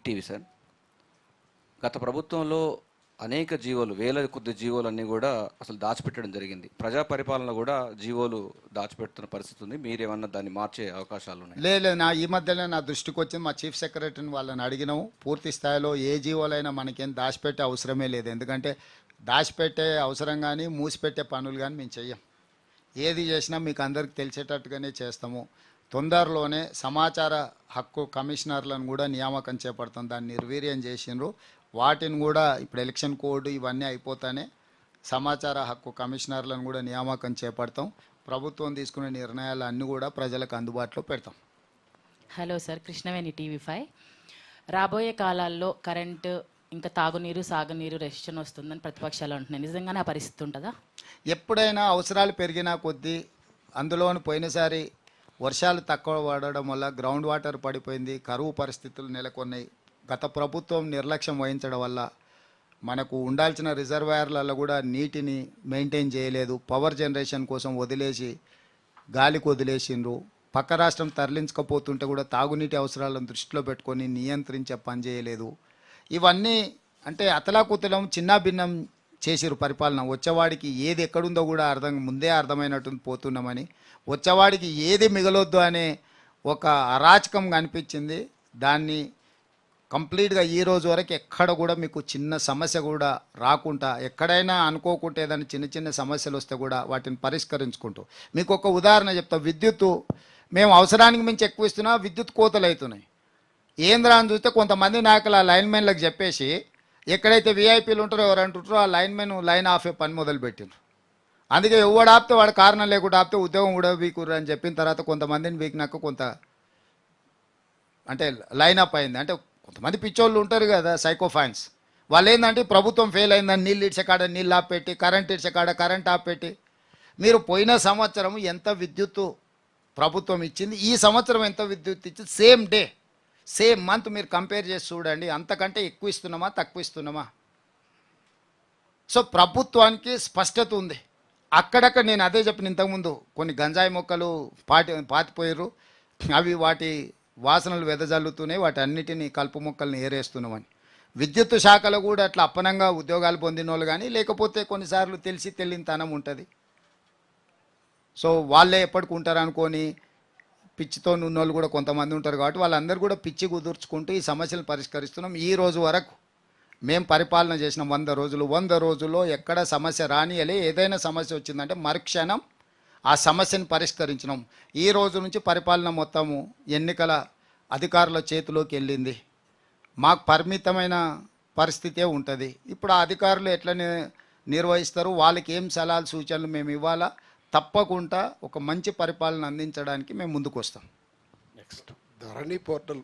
TV sir. గత ప్రభుత్వంలో అనేక జీవోలు, వేల కొద్ది జీవోలన్నీ కూడా అసలు దాచిపెట్టడం జరిగింది. ప్రజా పరిపాలన కూడా జీవోలు దాచిపెడుతున్న పరిస్థితి ఉంది. మీరేమన్నా దాన్ని మార్చే అవకాశాలు ఉన్నాయి? లేదు, ఈ మధ్యలో నా దృష్టికి వచ్చింది. మా చీఫ్ సెక్రటరీని వాళ్ళని అడిగినాము. పూర్తి స్థాయిలో ఏ జీవోలైనా మనకేం దాచిపెట్టే అవసరమే లేదు. ఎందుకంటే దాచిపెట్టే అవసరం కానీ మూసిపెట్టే పనులు కానీ మేము చెయ్యం. ఏది చేసినా మీకు అందరికి తెలిసేటట్టుగానే చేస్తాము. తొందరలోనే సమాచార హక్కు కమిషనర్లను కూడా నియామకం చేపడతాం. దాన్ని నిర్వీర్యం చేసిండ్రు. వాటిని కూడా ఇప్పుడు ఎలక్షన్ కోడ్ ఇవన్నీ అయిపోతానే సమాచార హక్కు కమిషనర్లను కూడా నియామకం చేపడతాం. ప్రభుత్వం తీసుకునే నిర్ణయాలు అన్నీ కూడా ప్రజలకు అందుబాటులో పెడతాం. Hello sir, Krishnaveni TV5. రాబోయే కాలాల్లో కరెంటు ఇంకా తాగునీరు సాగునీరు రెస్ట్రిక్షన్ వస్తుందని ప్రతిపక్షాలు అంటున్నాయి. నిజంగానే ఆ పరిస్థితి ఉంటుందా? ఎప్పుడైనా అవసరాలు పెరిగినా కొద్దీ, అందులోని పోయినసారి వర్షాలు తక్కువ పడడం వల్ల గ్రౌండ్ వాటర్ పడిపోయింది, కరువు పరిస్థితులు నెలకొన్నాయి. గత ప్రభుత్వం నిర్లక్ష్యం వహించడం వల్ల మనకు ఉండాల్సిన రిజర్వాయర్లలో కూడా నీటిని మెయింటైన్ చేయలేదు. పవర్ జనరేషన్ కోసం వదిలేసి గాలికి వదిలేసిండ్రు. పక్క రాష్ట్రం తరలించకపోతుంటే కూడా తాగునీటి అవసరాలను దృష్టిలో పెట్టుకొని నియంత్రించే పని చేయలేదు. ఇవన్నీ అంటే అతలాకుతలం చిన్న భిన్నం చేసిరు పరిపాలన. వచ్చేవాడికి ఏది ఎక్కడుందో కూడా ముందే అర్థమైనట్టు పోతున్నామని, వచ్చేవాడికి ఏది మిగలొద్దు అనే ఒక అరాచకం కనిపించింది. దాన్ని కంప్లీట్గా ఈ రోజు వరకు ఎక్కడ కూడా మీకు చిన్న సమస్య కూడా రాకుండా, ఎక్కడైనా అనుకోకుంటే ఏదైనా చిన్న చిన్న సమస్యలు వస్తే కూడా వాటిని పరిష్కరించుకుంటూ, మీకు ఒక ఉదాహరణ చెప్తా. విద్యుత్తు మేము అవసరానికి మించి ఎక్కువ ఇస్తున్నా, విద్యుత్ కోతలు అవుతున్నాయి. ఏంద్రా అని చూస్తే కొంతమంది నాయకులు ఆ లైన్మెన్లకు చెప్పేసి ఎక్కడైతే వీఐపీలు ఉంటారో ఎవరు అంటుంటారో ఆ లైన్మెన్ లైన్ ఆఫే పని మొదలుపెట్టిండ్రు. అందుకే ఎవడు ఆపితే వాడు కారణం లేకుండా ఆపితే ఉద్యోగం కూడా వీకుర్రు అని చెప్పిన తర్వాత కొంతమందిని వీకినాక కొంత అంటే లైన్ అప్ అయింది. అంటే కొంతమంది పిచ్చోళ్ళు ఉంటారు కదా, సైకోఫాన్స్. వాళ్ళు ఏంటంటే ప్రభుత్వం ఫెయిల్ అయిందని నీళ్ళు ఇడ్చే కాడ నీళ్ళు ఆపెట్టి, కరెంట్ ఇడ్చే కాడ కరెంట్ ఆపెట్టి. మీరు పోయిన సంవత్సరం ఎంత విద్యుత్తు ప్రభుత్వం ఇచ్చింది, ఈ సంవత్సరం ఎంత విద్యుత్ ఇచ్చింది, సేమ్ డే సేమ్ మంత్ మీరు కంపేర్ చేసి చూడండి. అంతకంటే ఎక్కువ ఇస్తున్నామా తక్కువ ఇస్తున్నామా? సో ప్రభుత్వానికి స్పష్టత ఉంది. అక్కడక్కడ నేను అదే చెప్పిన ఇంతకుముందు, కొన్ని గంజాయి మొక్కలు పాతిపోయారు, అవి వాటి వాసనలు వెదజల్లుతూనే వాటి అన్నిటినీ కలుపు మొక్కల్ని ఏరేస్తున్నామని. విద్యుత్ శాఖలో కూడా అట్లా అప్పనంగా ఉద్యోగాలు పొందిన వాళ్ళు కానీ, లేకపోతే కొన్నిసార్లు తెలిసి తెలియనితనం ఉంటుంది. సో వాళ్ళే ఎప్పటికి ఉంటారు అనుకొని పిచ్చితో ఉన్నోళ్ళు కూడా కొంతమంది ఉంటారు. కాబట్టి వాళ్ళందరూ కూడా పిచ్చి కుదుర్చుకుంటూ ఈ సమస్యలను పరిష్కరిస్తున్నాం. ఈ రోజు వరకు మేము పరిపాలన చేసిన 100 రోజుల్లో ఎక్కడ సమస్య రానియలే. ఏదైనా సమస్య వచ్చిందంటే మరుక్షణం ఆ సమస్యను పరిష్కరించినాం. ఈ రోజు నుంచి పరిపాలన మొత్తము ఎన్నికల అధికారుల చేతిలోకి వెళ్ళింది. మాకు పరిమితమైన పరిస్థితే ఉంటుంది. ఇప్పుడు ఆ అధికారులు ఎట్లా నిర్వహిస్తారు, వాళ్ళకి ఏం సలహాలు సూచనలు మేము ఇవ్వాలా, తప్పకుండా ఒక మంచి పరిపాలన అందించడానికి మేము ముందుకు వస్తాం. నెక్స్ట్ ధరణి పోర్టల్